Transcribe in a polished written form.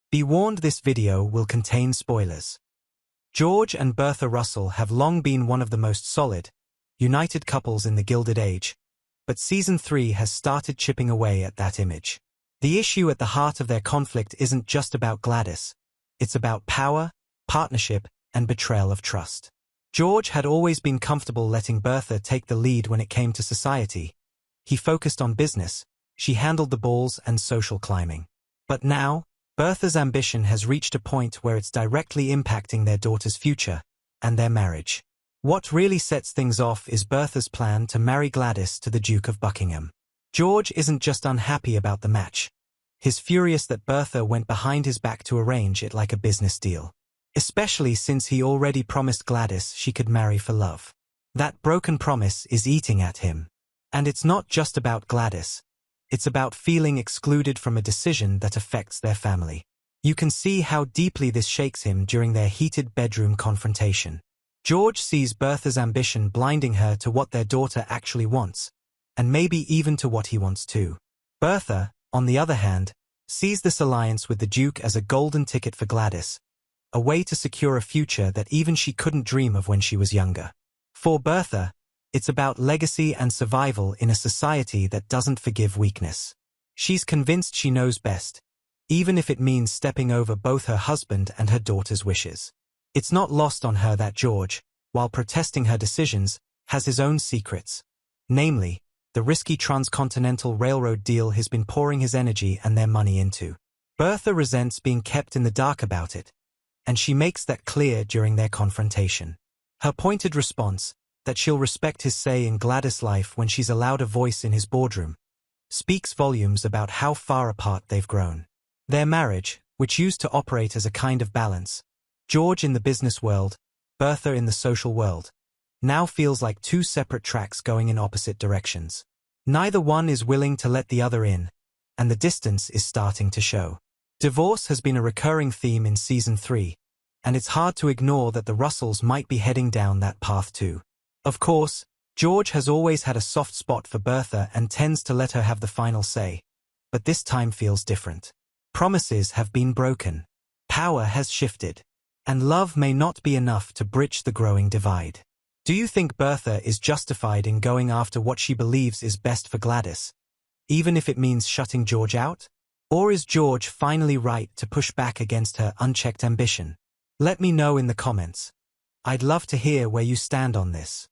Be warned, this video will contain spoilers. George and Bertha Russell have long been one of the most solid, united couples in the Gilded Age, but Season 3 has started chipping away at that image. The issue at the heart of their conflict isn't just about Gladys. It's about power, partnership, and betrayal of trust. George had always been comfortable letting Bertha take the lead when it came to society. He focused on business, she handled the balls and social climbing. But now, Bertha's ambition has reached a point where it's directly impacting their daughter's future and their marriage. What really sets things off is Bertha's plan to marry Gladys to the Duke of Buckingham. George isn't just unhappy about the match. He's furious that Bertha went behind his back to arrange it like a business deal. Especially since he already promised Gladys she could marry for love. That broken promise is eating at him. And it's not just about Gladys. It's about feeling excluded from a decision that affects their family. You can see how deeply this shakes him during their heated bedroom confrontation. George sees Bertha's ambition blinding her to what their daughter actually wants, and maybe even to what he wants too. Bertha, on the other hand, sees this alliance with the Duke as a golden ticket for Gladys, a way to secure a future that even she couldn't dream of when she was younger. For Bertha, it's about legacy and survival in a society that doesn't forgive weakness. She's convinced she knows best, even if it means stepping over both her husband and her daughter's wishes. It's not lost on her that George, while protesting her decisions, has his own secrets. Namely, the risky transcontinental railroad deal he's been pouring his energy and their money into. Bertha resents being kept in the dark about it, and she makes that clear during their confrontation. Her pointed response, that she'll respect his say in Gladys' life when she's allowed a voice in his boardroom, speaks volumes about how far apart they've grown. Their marriage, which used to operate as a kind of balance, George in the business world, Bertha in the social world, now feels like two separate tracks going in opposite directions. Neither one is willing to let the other in, and the distance is starting to show. Divorce has been a recurring theme in Season 3, and it's hard to ignore that the Russells might be heading down that path too. Of course, George has always had a soft spot for Bertha and tends to let her have the final say, but this time feels different. Promises have been broken, power has shifted, and love may not be enough to bridge the growing divide. Do you think Bertha is justified in going after what she believes is best for Gladys, even if it means shutting George out? Or is George finally right to push back against her unchecked ambition? Let me know in the comments. I'd love to hear where you stand on this.